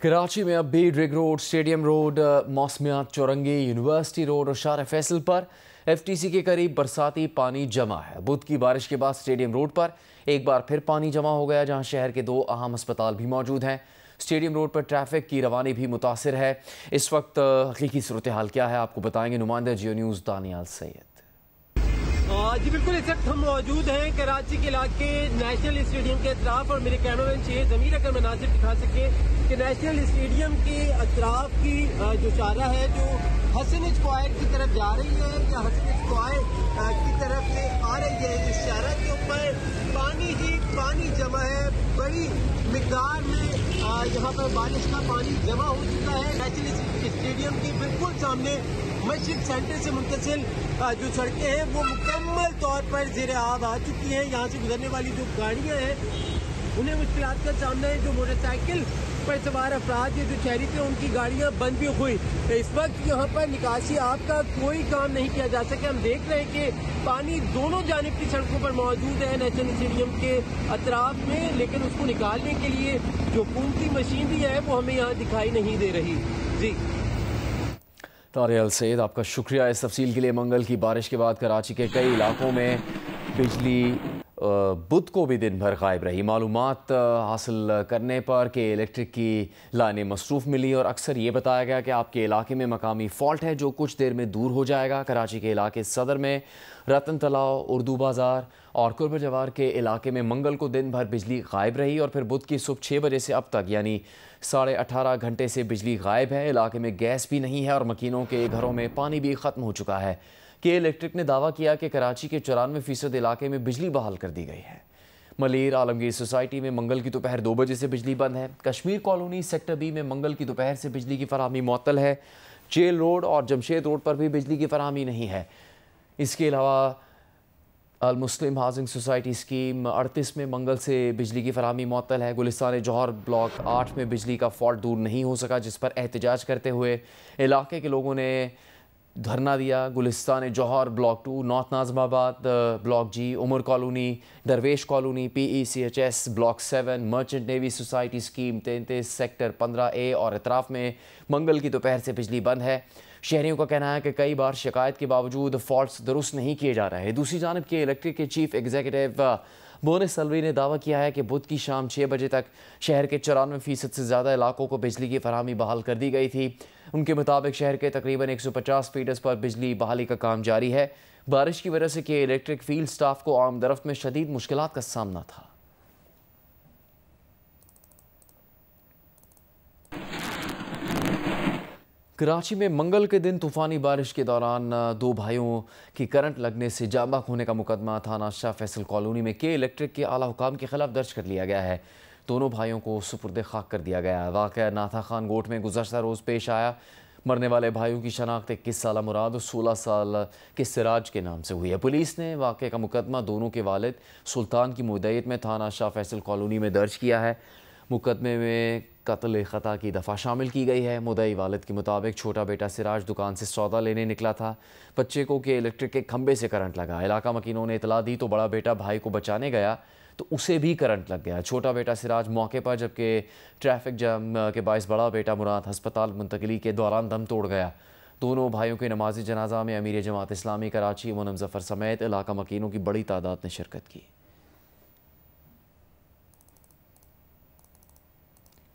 कराची में अब भी रिग road, stadium road, Mausmiyat Chowrangi, university road और शार फैसल पर FTC के करीब बरसाती पानी जमा है। बुध की बारिश के बाद स्टेडियम रोड पर एक बार फिर पानी जमा हो गया, जहां शहर के 2 अहम अस्पताल भी मौजूद हैं। स्टेडियम रोड पर ट्रैफिक की रवानी भी मुतासिर है। इस वक्त हकीकी सूरत हाल क्या है, आपको बताएंगे नुमाइंदा जियो न्यूज़ दानियाल सैयद। जी बिल्कुल, इस वक्त हम मौजूद हैं कराची के इलाके नेशनल स्टेडियम के अतराफ और मेरे कैमरामैन चाहिए ज़मीर अगर मनाजिर दिखा सके कि नेशनल स्टेडियम के अतराफ की जो शारा है जो हसन स्क्वायर की तरफ जा रही है या हसन स्क्वायर की तरफ से आ रही है, इस शारा के ऊपर पानी ही पानी जमा है। बड़ी मिकदार में यहाँ पर बारिश का पानी जमा हो चुका है। नेशनल स्टेडियम के बिल्कुल सामने मस्जिद सेंटर से मुंतसिल जो सड़कें हैं वो मुकम्मल तौर पर ज़ेर आब आ चुकी हैं। यहाँ से गुजरने वाली जो गाड़ियाँ हैं उन्हें मुश्किलात का सामना है। जो मोटरसाइकिल पर सवार अफराद जो शहरी थे उनकी गाड़ियाँ बंद भी हुई। इस वक्त यहाँ पर निकासी आप का कोई काम नहीं किया जा सके। हम देख रहे हैं कि पानी दोनों जानिब की सड़कों पर मौजूद है नेशनल स्टेडियम के अतराफ में, लेकिन उसको निकालने के लिए जो हुकूमती मशीनरी है वो हमें यहाँ दिखाई नहीं दे रही। जी तारियाल सैयद, आपका शुक्रिया इस तफसील के लिए। मंगल की बारिश के बाद कराची के कई इलाकों में बिजली बुध को भी दिन भर गायब रही। मालूमात हासिल करने पर कि इलेक्ट्रिक की लाइनें मसरूफ़ मिली और अक्सर ये बताया गया कि आपके इलाके में मकामी फ़ॉल्ट है जो कुछ देर में दूर हो जाएगा। कराची के इलाके सदर में रतन तलाव, उर्दू बाज़ार और कुर्ब जवार के इलाके में मंगल को दिन भर बिजली गायब रही और फिर बुध की सुबह 6 बजे से अब तक यानी 18.5 घंटे से बिजली गायब है। इलाके में गैस भी नहीं है और मकीनों के घरों में पानी भी ख़त्म हो चुका है। के इलेक्ट्रिक ने दावा किया कि कराची के 94% इलाके में बिजली बहाल कर दी गई है। मलीर आलमगीर सोसाइटी में मंगल की दोपहर 2 बजे से बिजली बंद है। कश्मीर कॉलोनी सेक्टर B में मंगल की दोपहर से बिजली की फराहमी मुअत्तल है। जेल रोड और जमशेद रोड पर भी बिजली की फराहमी नहीं है। इसके अलावा अल मुस्लिम हाउसिंग सोसाइटी स्कीम 38 में मंगल से बिजली की फराहमी मुअत्तल है। गुलिस्तान जौहर ब्लॉक 8 में बिजली का फॉल्ट दूर नहीं हो सका, जिस पर एहतजाज करते हुए इलाके के लोगों ने धरना दिया। Gulistan Jauhar block 2, north Nazimabad block G, Umar colony, Darvesh colony, PECHS block 7, merchant navy society scheme 33 sector 15A और अतराफ में मंगल की दोपहर से बिजली बंद है। शहरियों का कहना है कि कई बार शिकायत के बावजूद फॉल्ट्स दुरुस्त नहीं किए जा रहे हैं। दूसरी जानब के इलेक्ट्रिक के चीफ एग्जीक्यूटिव मोनिस सलवी ने दावा किया है कि बुध की शाम 6 बजे तक शहर के 94% से ज़्यादा इलाकों को बिजली की फराहमी बहाल कर दी गई थी। उनके मुताबिक शहर के तकरीबन 150 फीडर्स पर बिजली बहाली का काम जारी है। बारिश की वजह से के इलेक्ट्रिक फील्ड स्टाफ को आम दरफ्त में शदीद मुश्किलात का सामना था। कराची में मंगल के दिन तूफ़ानी बारिश के दौरान 2 भाइयों की करंट लगने से जाँ बहक होने का मुकदमा थाना शाह फैसल कॉलोनी में के इलेक्ट्रिक के आला हुकाम के खिलाफ दर्ज कर लिया गया है। दोनों भाइयों को सुपुर्द खाक कर दिया गया है। वाक़या नाथा खान गोट में गुज़श्ता रोज़ पेश आया। मरने वाले भाइयों की शनाख्त 21 साल मुराद और 16 साल के सिराज के नाम से हुई है। पुलिस ने वाक़े का मुकदमा दोनों के वालिद सुल्तान की मुद्दत में थाना शाह फैसल कॉलोनी में दर्ज किया है। मुकदमे में कत्ल ख़ता की दफ़ा शामिल की गई है। मुद्दई वालिद के मुताबिक छोटा बेटा सिराज दुकान से सौदा लेने निकला था। बच्चे को के इलेक्ट्रिक के खंबे से करंट लगा। इलाका मकीनों ने इतला दी तो बड़ा बेटा भाई को बचाने गया तो उसे भी करंट लग गया। छोटा बेटा सिराज मौके पर, जबकि ट्रैफिक जाम के बायस बड़ा बेटा मुराद हस्पताल मुंतकली के दौरान दम तोड़ गया। दोनों भाइयों के नमाजी जनाजा में अमीर जमात इस्लामी कराची मुनम ज़फ़र समेत इलाका मकीनों की बड़ी तादाद ने शिरकत की।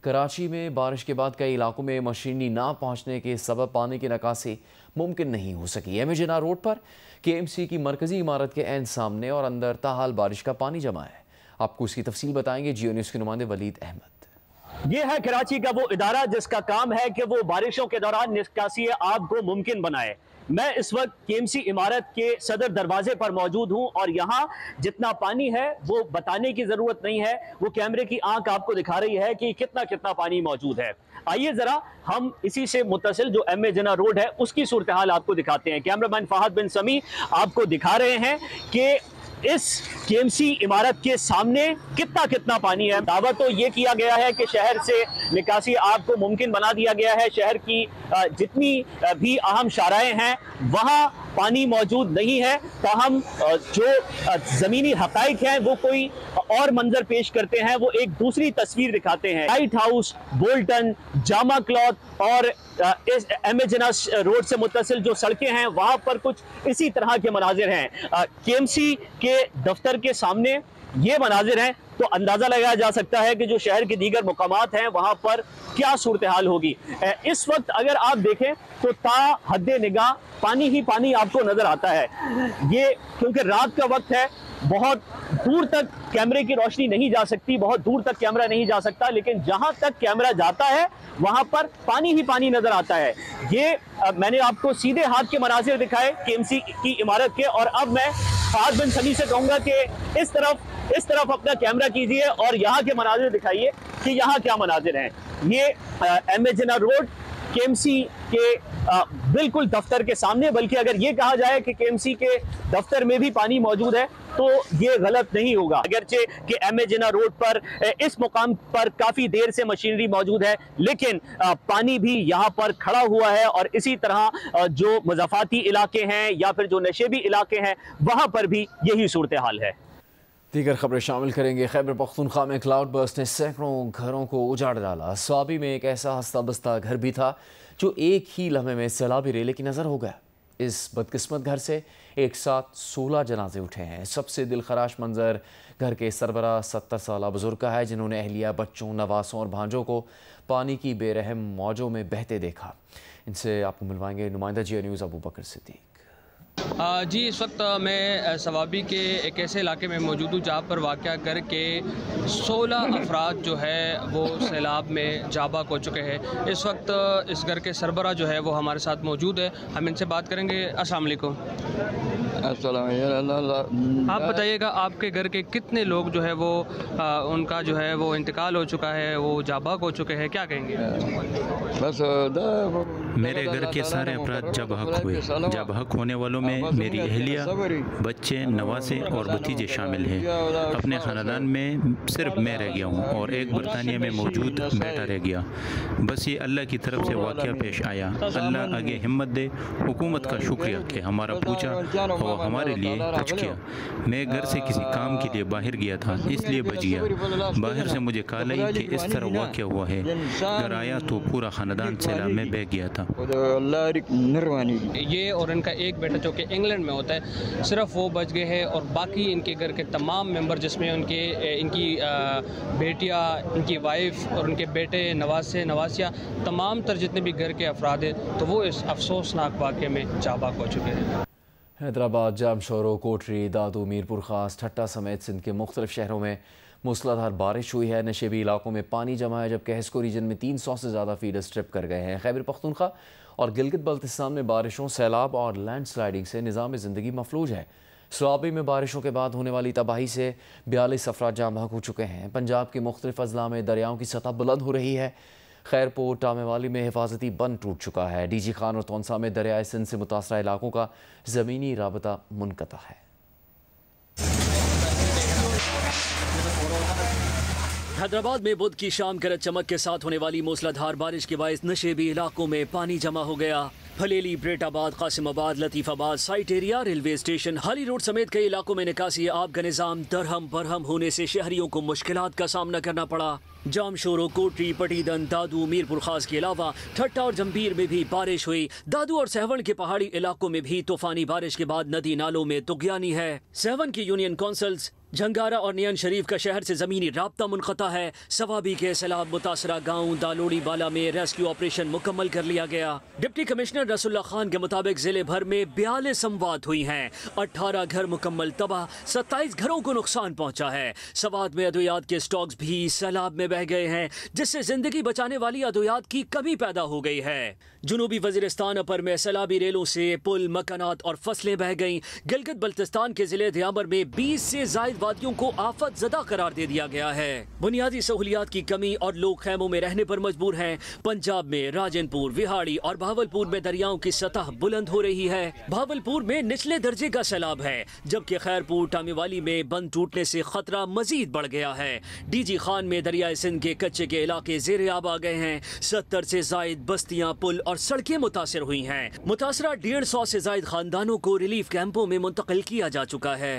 कराची में बारिश के बाद कई इलाकों में मशीनरी ना पहुंचने के सबब पानी की निकासी मुमकिन नहीं हो सकी। MA रोड पर KMC की मरकजी इमारत के एन सामने और अंदर ताहाल बारिश का पानी जमा है। आपको इसकी तफसील बताएंगे जियो न्यूज़ के नुमाइंदे वलीद अहमद। ये है कराची का वो इदारा जिसका काम है कि वो बारिशों के दौरान निकासी आब को मुमकिन बनाए। मैं इस वक्त KMC इमारत के सदर दरवाजे पर मौजूद हूं और यहाँ जितना पानी है वो बताने की जरूरत नहीं है, वो कैमरे की आंख आपको दिखा रही है कि कितना कितना पानी मौजूद है। आइए जरा हम इसी से मुत्तसिल जो MA रोड है उसकी सूरत हाल आपको दिखाते हैं। कैमरामैन फहद बिन समी आपको दिखा रहे हैं कि इस KMC इमारत के सामने कितना कितना पानी है। दावा तो ये किया गया है कि शहर से निकासी आब को मुमकिन बना दिया गया है। शहर की जितनी भी अहम शाराएं हैं वहाँ पानी मौजूद नहीं है, ताहम जो ज़मीनी हक़ाइक़ हैं वो कोई और मंजर पेश करते हैं, वो एक दूसरी तस्वीर दिखाते हैं। Light house, Bolton, Jama cloth और इस एम.ए. जिन्ना रोड से मुत्तसिल जो सड़कें हैं वहाँ पर कुछ इसी तरह के मनाजिर हैं। KMC के दफ्तर के सामने ये मनाजिर हैं, तो अंदाज़ा लगाया जा सकता है कि जो शहर के दीगर मुकामात हैं वहाँ पर क्या सूरत हाल होगी। इस वक्त अगर आप देखें तो ता हद्दे निगाह पानी ही पानी आपको नज़र आता है। ये क्योंकि रात का वक्त है, बहुत दूर तक कैमरे की रोशनी नहीं जा सकती, बहुत दूर तक कैमरा नहीं जा सकता, लेकिन जहां तक कैमरा जाता है वहां पर पानी ही पानी नजर आता है। ये मैंने आपको सीधे हाथ के मनाजिर दिखाए KMC की इमारत के, और अब मैं फाद बिन समी से कहूंगा कि इस तरफ अपना कैमरा कीजिए और यहाँ के मनाजिर दिखाइए कि यहाँ क्या मनाजिर हैं। ये एम.ए. जिन्ना रोड KMC के बिल्कुल दफ्तर के सामने, बल्कि अगर ये कहा जाए कि KMC के दफ्तर में भी पानी मौजूद है तो ये गलत नहीं होगा। अगरचे कि एम.ए. जिन्ना रोड पर इस मुकाम पर काफ़ी देर से मशीनरी मौजूद है, लेकिन पानी भी यहाँ पर खड़ा हुआ है, और इसी तरह जो मज़ाफ़ाती इलाके हैं या फिर जो नशेबी इलाके हैं वहाँ पर भी यही सूरत हाल है। दीगर खबरें शामिल करेंगे। खैबर पख्तूनख्वा में क्लाउड बर्स्ट ने सैकड़ों घरों को उजाड़ डाला। स्वाबी में एक ऐसा हस्ता बस्ता घर भी था जो एक ही लम्हे में सैलाबी रेले की नज़र हो गया। इस बदकिस्मत घर से एक साथ 16 जनाजे उठे हैं। सबसे दिलखराश मंजर घर के सरबरा 70 साला बुजुर्ग का है, जिन्होंने अहलिया, बच्चों, नवासों और भांजों को पानी की बेरहम मौजों में बहते देखा। इनसे आपको मिलवाएंगे नुमाइंदा जिया न्यूज़ अबू बकर सिद्दीक। जी, इस वक्त मैं सवाबी के एक ऐसे इलाके में मौजूद हूँ जहाँ पर वाक़या करके 16 अफराद जो है वो सैलाब में जाबाक हो चुके हैं। इस वक्त इस घर के सरबरा जो है वो हमारे साथ मौजूद है, हम इनसे बात करेंगे। अस्सलाम वालेकुम। आप बताइएगा, आपके घर के कितने लोग जो है वो उनका जो है वो इंतकाल हो चुका है, वो जाबाक हो चुके हैं, क्या कहेंगे? बस मेरे घर के सारे अफराद जाबाक हुए। जाबाक होने वालों में मेरी अहलिया, बच्चे, नवासे और भतीजे शामिल हैं। अपने ख़ानदान में सिर्फ मैं रह गया हूँ और एक बरतानिया में मौजूद बेटा रह गया। बस ये अल्लाह की तरफ से वाक़या पेश आया। अल्लाह आगे हिम्मत दे। हुकूमत का शुक्रिया कि हमारा पूछा और हमारे लिए कुछ किया। मैं घर से किसी काम के लिए बाहर गया था, इसलिए बच गया। बाहर से मुझे कॉल आई कि इस तरह वाक़या हुआ है। घर आया तो पूरा ख़ानदान सैलाब में बह गया था। ये और इनका एक बेटा जो कि इंग्लैंड में होता है, सिर्फ वो बच गए हैं, और बाकी इनके घर के तमाम मेंबर, जिसमें इनकी बेटियाँ, इनकी वाइफ और उनके बेटे, नवासे, नवासियाँ, तमाम तर जितने भी घर के अफराद हैं, तो वो इस अफसोसनाक वाक़े में जाबाक हो चुके हैं। हैदराबाद, जामशोरो, कोटरी, दादू, मीरपुर खास, ठट्टा समेत सिंध के मुख्तलिफ शहरों में मूसलाधार बारिश हुई है। नशेबी इलाकों में पानी जमा है, जबकि हेस्को रीजन में 300 से ज़्यादा फीडर्स ट्रिप कर गए हैं। खैबर पख्तूनख्वा और गिलगित बल्तिस्तान में बारिशों, सैलाब और लैंडस्लाइडिंग से निज़ाम ज़िंदगी मफलूज है। स्वाबी में बारिशों के बाद होने वाली तबाही से 42 अफराद जाँ बहक हो चुके हैं। पंजाब के मुख्तलिफ अजला में दरियाओं की सतह बुलंद हो रही है। खैरपुर, टामेवाली में हिफाजती बंद टूट चुका है। DG खान और तौंसा में दरियाए सिंध से मुतासरा इलाकों का ज़मीनी राबता मुनक़ता है। हैदराबाद में बुध की शाम गरज चमक के साथ होने वाली मूसलाधार बारिश के बायस नशेबी इलाकों में पानी जमा हो गया। Phuleli, Pretabad, Qasimabad, Latifabad, site area, railway station, Hali road समेत कई इलाकों में निकासी आब का निज़ाम दरहम बरहम होने से शहरियों को मुश्किलात का सामना करना पड़ा। जामशोरो, कोटरी, पटीदन, दादू, मीरपुर खास के अलावा ठट्टा और जंबीर में भी बारिश हुई। दादू और सहवन के पहाड़ी इलाकों में भी तूफानी बारिश के बाद नदी नालों में तुगयानी है। सहवन की यूनियन काउंसिल्स झंगारा और नियन शरीफ का शहर से ज़मीनी राब्ता मुनक़ता है। सवाबी के सैलाब मुतासरा गाँव दालोड़ी बाला में रेस्क्यू ऑपरेशन मुकम्मल कर लिया गया। डिप्टी कमिश्नर रसुल्ला खान के मुताबिक जिले भर में 42 अमवात हुई हैं। 18 घर मुकम्मल तबाह, 27 घरों को नुकसान पहुँचा है। सवात में अद्वियात के स्टॉक्स भी सैलाब में बह गए हैं, जिससे जिंदगी बचाने वाली अद्वियात की कमी पैदा हो गई है। जुनूबी वजीरिस्तान अपर में सैलाबी रेलों से पुल, मकानात और फसलें बह गईं। गिलगित बल्तिस्तान के जिले दियाबर में 20 से जायद वादियों को आफत ज़दा करार दे दिया गया है। बुनियादी सहूलियात की कमी और लोग खैमों में रहने पर मजबूर हैं। पंजाब में राजनपुर, विहाड़ी और भावलपुर में दरियाओं की सतह बुलंद हो रही है। भावलपुर में निचले दर्जे का सैलाब है, जबकि खैरपुर, टामेवाली में बंद टूटने से खतरा मजीद बढ़ गया है। DG खान में दरियाए सिंध के कच्चे के इलाके ज़ेरे आब आ गए हैं। 70 से जायद बस्तियां, पुल और और सड़कें मुतासर हुई हैं। मुतासरा 150 से ज्यादा खानदानों को रिलीफ कैंपों में मुंतकिल किया जा चुका है।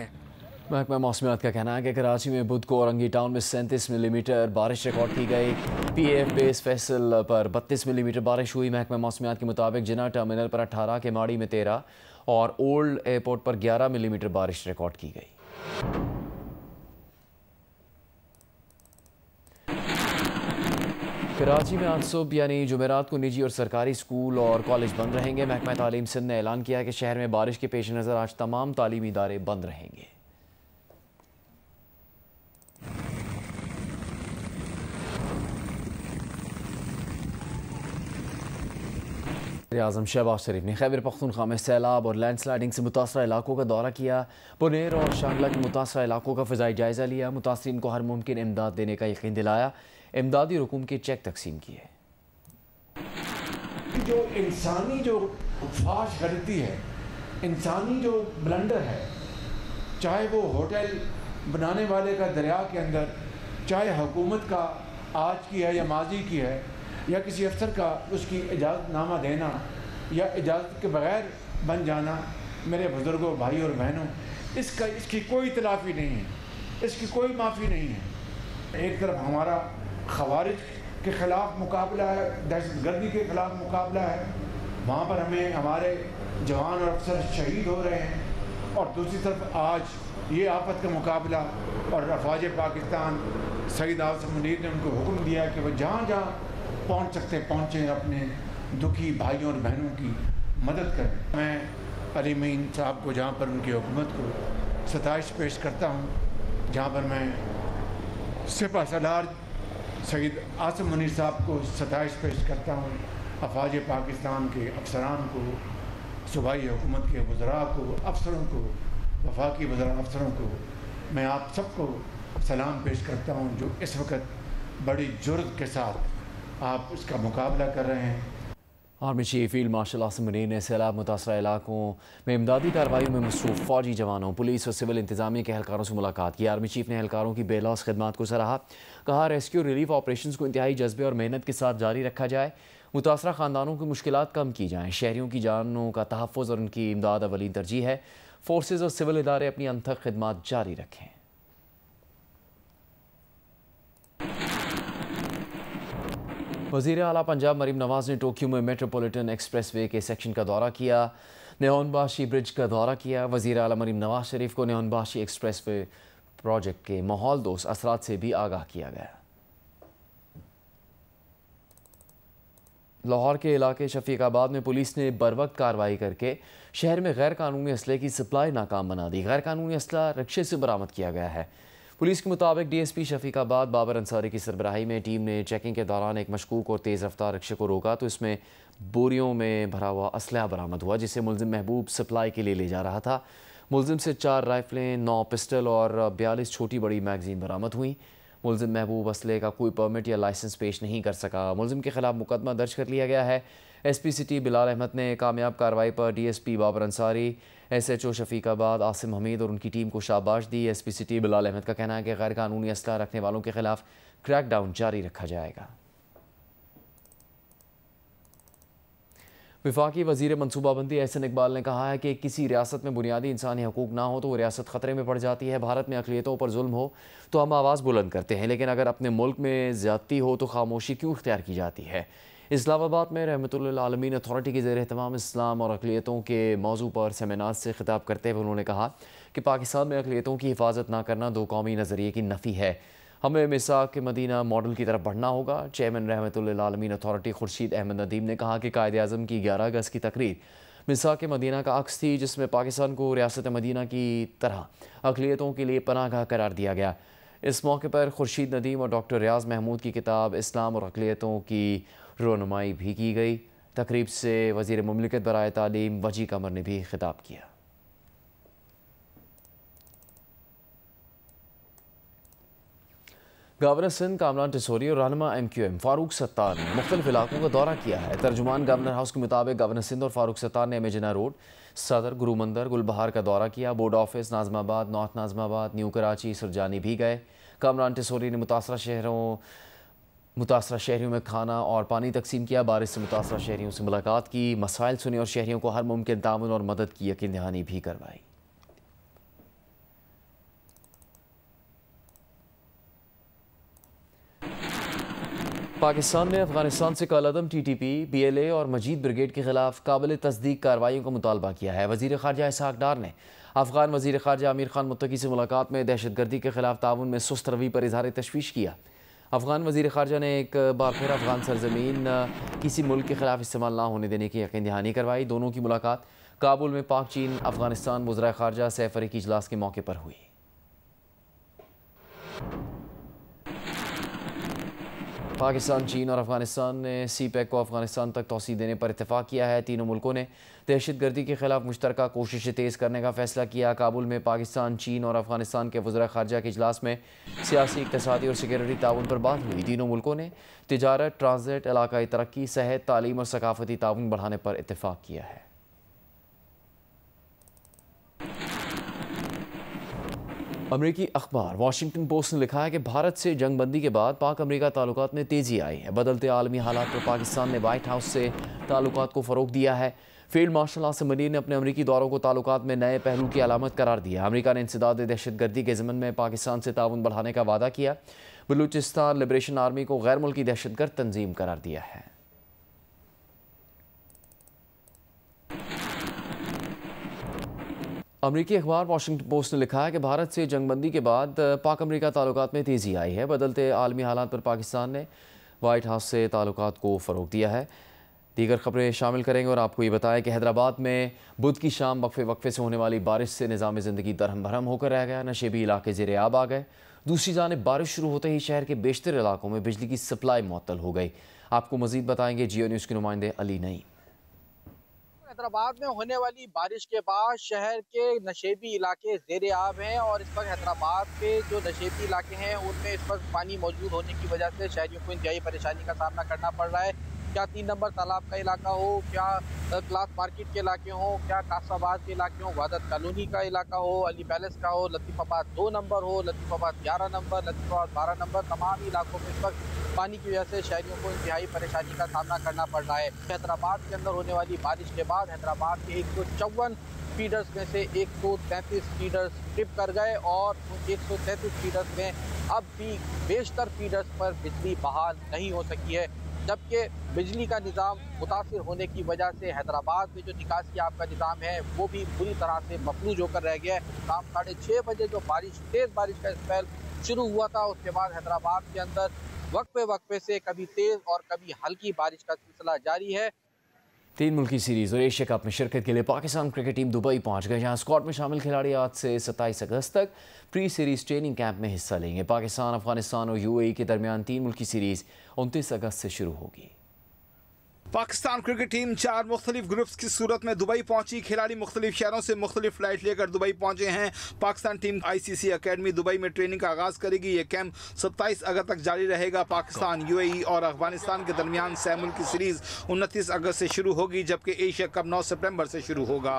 महकमा मौसमियात का कहना है कि कराची में बुध को औरंगी टाउन में 37 मिलीमीटर बारिश रिकॉर्ड की गई। PAF बेस फैसल पर 32 मिलीमीटर बारिश हुई। महकमा मौसमियात के मुताबिक जिना टर्मिनल पर 18, केमाड़ी में 13 और ओल्ड एयरपोर्ट पर 11 मिलीमीटर बारिश रिकॉर्ड की गई। कराची में आज सुबह यानी जुमेरात को निजी और सरकारी स्कूल और कॉलेज बंद रहेंगे। महकमा तालीम सिंध ने ऐलान किया है कि शहर में बारिश के पेश नज़र आज तमाम तालीमी इदारे बंद रहेंगे। आज़म शहबाज शरीफ ने खैबर पख्तूनख्वा में सैलाब और लैंडस्लाइडिंग से मुतासरा इलाकों का दौरा किया। पुनेर और शांगला के मुतासरा इलाकों का फ़िज़ाई जायज़ा लिया। मुतासरीन को हर मुमकिन इमदाद देने का यकीन दिलाया। इमदादी रुकूम के चेक तकसीम किए। जो इंसानी जो फाश गलती है, इंसानी जो ब्लंडर है, चाहे वो होटल बनाने वाले का दरिया के अंदर, चाहे हुकूमत का आज की है या माजी की है, या किसी अफसर का उसकी इजाज़तनामा देना या इजाज़त के बगैर बन जाना, मेरे बुज़ुर्गों, भाई और बहनों, इसकी कोई तलाफ़ी नहीं है, इसकी कोई माफ़ी नहीं है। एक तरफ हमारा खवारिज के ख़िलाफ़ मुकाबला है, दहशतगर्दी के ख़िलाफ़ मुकाबला है, वहाँ पर हमें हमारे जवान और अफसर शहीद हो रहे हैं, और दूसरी तरफ आज ये आफत का मुकाबला, और अफवाज पाकिस्तान सईद आसिम मुनीर ने उनको हुक्म दिया कि वह जहाँ जहाँ पहुँच सकते पहुँचें, अपने दुखी भाइयों और बहनों की मदद करें। मैं अली मीन साहब को जहाँ पर उनकी हुकूमत को सताइश पेश करता हूँ, जहाँ पर मैं सिपा सलार सईद आसिम मुनीर साहब को सताइश पेश करता हूँ, अफवाज पाकिस्तान के अफसरान को, सूबाई हुकूमत के वज़रा को, अफसरों को, वफाकी वज़रा अफसरों को, मैं आप सबको सलाम पेश करता हूँ जो इस वक्त बड़ी जुर्रत के साथ आप इसका मुकाबला कर रहे हैं। Army chief field marshal Asim Munir ने सैलाब मुतासरा इलाकों में इमदादी कार्रवाई में मसरूफ़ फ़ौजी जवानों, पुलिस और सिविल इंतजामिया के एहलकारों से मुलाकात की। आर्मी चीफ ने एहलकारों की बेलौस खिदमात को सराहा। कहा रेस्क्यू रिलीफ ऑपरेशन को इंतहाई जज्बे और मेहनत के साथ जारी रखा जाए, मुतासरा ख़ानदानों की मुश्किलात कम की जाएँ, शहरियों की जानों का तहफ़्फ़ुज़ और उनकी इमदाद अवलीन तरजीह है। फोर्सेज और सिविल इदारे अपनी अनथक खिदमात जारी रखें। वज़ीर आला पंजाब मरीम नवाज़ ने टोक्यो में मेट्रोपॉलिटन एक्सप्रेसवे के सेक्शन का दौरा किया, नेहोनबाशी ब्रिज का दौरा किया। वज़ीर आला मरीम नवाज़ शरीफ को नेहोनबाशी एक्सप्रेसवे प्रोजेक्ट के माहौल दोस्त असरात से भी आगाह किया गया। लाहौर के इलाके शफीकाबाद में पुलिस ने बरवक्त कार्रवाई करके शहर में गैर कानूनी असले की सप्लाई नाकाम बना दी। गैर कानूनी असला रिक्शे से बरामद किया गया है। पुलिस के मुताबिक DSP शफीकाबाद बाबर अंसारी की सरबराही में टीम ने चेकिंग के दौरान एक मशकूक और तेज़ रफ्तार रिक्शे को रोका तो इसमें बोरियों में भरा हुआ असलहा बरामद हुआ, जिसे मुलजिम महबूब सप्लाई के लिए ले जा रहा था। मुलजिम से 4 राइफलें, 9 पिस्टल और 42 छोटी बड़ी मैगजीन बरामद हुई। मुलजिम महबूब असले का कोई परमिट या लाइसेंस पेश नहीं कर सका। मुलजिम के खिलाफ मुकदमा दर्ज कर लिया गया है। SP सिटी बिलाल अहमद ने कामयाब कार्रवाई पर DSP बाबर अंसारी, SHO शफीकाबाद आसिम हमीद और उनकी टीम को शाबाश दी। SP सिटी बिलाल अहमद का कहना है कि गैर कानूनी असला रखने वालों के खिलाफ क्रैकडाउन जारी रखा जाएगा। वफाकी वज़ीर मनसूबाबंदी एहसन इकबाल ने कहा है कि किसी रियासत में बुनियादी इंसानी हकूक़ ना हो तो वो रियासत ख़तरे में पड़ जाती है। भारत में अक़लियतों पर जुल्म हो तो हम आवाज़ बुलंद करते हैं, लेकिन अगर अपने मुल्क में ज़्यादती हो तो खामोशी क्यों इख्तियार की जाती है। इस्लामाबाद में रहमतुल्लिल आलमीन अथॉरिटी के ज़ेर एहतमाम इस्लाम और अक़लियतों के मौजू पर सेमिनार से खिताब करते हुए उन्होंने कहा कि पाकिस्तान में अक़लियतों की हिफाजत ना करना दो कौमी नज़रिए की नफ़ी है। हमें मिसाक के मदीना मॉडल की तरफ बढ़ना होगा। चेयरमैन रहमतुल्लिल आलमीन अथॉरिटी खुर्शीद अहमद नदीम ने कहा कि कायदे आज़म की 11 अगस्त की तकरीर मिसाक के मदीना का अक्स थी, जिसमें पाकिस्तान को रियासत मदीना की तरह अक़लियतों के लिए पनाहगाह करार दिया गया। इस मौके पर खुर्शीद नदीम और डॉक्टर रियाज महमूद की किताब इस्लाम और अक़लियतों की रोनुमाई भी की गई। तकरीब से वज़ीर मुमलिकत बराए तालीम वजी कमर ने भी खिताब किया। गवर्नर सिंध कामरान टिसोरी और रहनुमा MQM फारूक सत्तार ने मुख्तलिफ इलाकों का दौरा किया है। तर्जुमान गवर्नर हाउस के मुताबिक गवर्नर सिंध और फारूक सत्तार ने एमेजिना रोड, सदर, गुरु मंदिर, गुलबहार का दौरा किया। Board office, Najmabad, north Najmabad, new Karachi, Surjani भी गए। कामरान टिसोरी ने मुतासरा शहरों मुतासरा शहरियों में खाना और पानी तकसीम किया। बारिश से मुतासरा शहरियों से मुलाकात की, मसाइल सुने और शहरियों को हर मुमकिन ताउन और मदद की यकीन दहानी भी करवाई। पाकिस्तान ने अफगानिस्तान से कलअदम TTP, BLA और मजीद ब्रिगेड के खिलाफ काबिल तस्दीक कार्रवाइयों का मुतालबा किया है। वज़ीर ख़ारजा इसहाक डार ने अफगान वज़ीर ख़ारजा आमिर खान मुत्तकी से मुलाकात में दहशतगर्दी के खिलाफ ताउन में सुस्त रवि पर इज़हार तशवीश किया। अफगान वज़ीर ख़ारजा ने एक बार फिर अफगान सरजमीन किसी मुल्क के खिलाफ इस्तेमाल ना होने देने की यकीन दहानी करवाई। दोनों की मुलाकात काबुल में पाक चीन अफगानिस्तान वज़ीर ख़ारजा सैफ अरीकी इजलास के मौके पर हुई। पाकिस्तान, चीन और अफगानिस्तान ने CPEC को अफगानिस्तान तक तोसी देने पर इत्तेफाक किया है। तीनों मुल्कों ने दहशतगर्दी के खिलाफ मुश्तरका कोशिशें तेज़ करने का फैसला किया। काबुल में पाकिस्तान, चीन और अफगानिस्तान के वज़ीर ख़ारजा के इजलास में सियासी, इक़्तिसादी और सिक्योरिटी ताउन पर बात हुई। तीनों मुल्कों ने तिजारत, ट्रांजिट, इलाकाई तरक्की, सेहत, तालीम और सकाफती ताउन बढ़ाने पर इत्तेफाक किया है। अमरीकी अखबार वाशिंगटन पोस्ट ने लिखा है कि भारत से जंगबंदी के बाद पाक अमरीका ताल्लुकात में तेज़ी आई है। बदलते आलमी हालात पर पाकिस्तान ने वाइट हाउस से ताल्लुकात को फ़रोग़ दिया है। फील्ड मार्शल आसिम मनीर ने अपने अमरीकी दौरों को ताल्लुकात में नए पहलू की अलामत करार दिया। अमरीका ने इंसदाद दहशतगर्दी के ज़मन में पाकिस्तान से ताउन बढ़ाने का वादा किया। बलूचिस्तान लिबरेशन आर्मी को गैर मुल्की दहशतगर्द तंजीम करार दिया है। अमरीकी अखबार वाशिंगटन पोस्ट ने लिखा है कि भारत से जंगबंदी के बाद पाक अमरीका ताल्लुकात में तेज़ी आई है। बदलते आलमी हालात पर पाकिस्तान ने वाइट हाउस से ताल्लुकात को फ़रोग़ दिया है। दीगर खबरें शामिल करेंगे और आपको ये बताएं कि हैदराबाद में बुध की शाम वक्फे से होने वाली बारिश से निज़ाम ज़िंदगी दरहम भरम होकर रह गया। नशेबी इलाके ज़ेरे आब आ गए। दूसरी जानिब बारिश शुरू होते ही शहर के बेशतर इलाकों में बिजली की सप्लाई मुअत्तल हो गई। आपको मज़ीद बताएंगे जियो न्यूज़ के नुमाइंदे अली नईम। हैदराबाद में होने वाली बारिश के बाद शहर के नशेबी इलाके ज़ेरे आब हैं और इस वक्त हैदराबाद के जो नशेबी इलाके हैं उनमें इस वक्त पानी मौजूद होने की वजह से शहरियों को इंतहाई परेशानी का सामना करना पड़ रहा है। क्या 3 नंबर तालाब का इलाका हो, क्या क्लास मार्केट के इलाके हो, क्या कासाबाद के इलाके हो, वादत कॉलोनी का इलाका हो, अली पैलेस का हो, लतीफ़ाबाद 2 नंबर हो, लतीफ़ाबाद 11 नंबर, लतीफ़ाबाद 12 नंबर, तमाम इलाकों में इस वक्त पानी की वजह से शहरियों को इंतहाई परेशानी का सामना करना पड़ रहा है। हैदराबाद के अंदर होने वाली बारिश के बाद हैदराबाद के 154 फीडर्स में से 133 फीडर्स ट्रिप कर गए और 133 फीडर्स में अब भी बेशतर फीडर्स पर बिजली बहाल नहीं हो सकी है, जबकि बिजली का निज़ाम मुतासिर होने की वजह से हैदराबाद में जो निकासी आपका निज़ाम है वो भी पूरी तरह से मफलूज होकर रह गया है। शाम 6:30 बजे जो तेज़ बारिश का स्पेल शुरू हुआ था उसके बाद हैदराबाद के अंदर वक्फे से कभी तेज़ और कभी हल्की बारिश का सिलसिला जारी है। 3 मुल्की सीरीज़ और एशिया कप में शिरकत के लिए पाकिस्तान क्रिकेट टीम दुबई पहुंच गए, जहां स्क्वाड में शामिल खिलाड़ी आज से 27 अगस्त तक प्री सीरीज़ ट्रेनिंग कैंप में हिस्सा लेंगे। पाकिस्तान, अफगानिस्तान और UAE के दरमियान 3 मुल्की सीरीज़ 29 अगस्त से शुरू होगी। पाकिस्तान क्रिकेट टीम 4 मुख्तलिफ ग्रुप्स की सूरत में दुबई पहुंची। खिलाड़ी मुख्तलिफ शहरों से मुख्तलिफ फ्लाइट लेकर दुबई पहुंचे हैं। Pakistan team ICC academy Dubai में ट्रेनिंग का आगाज़ करेगी। ये कैंप 27 अगस्त तक जारी रहेगा। पाकिस्तान, UAE और अफगानिस्तान के दरमियान 6 मुल्की सीरीज़ 29 अगस्त से शुरू होगी, जबकि एशिया कप 9 सितंबर से शुरू होगा।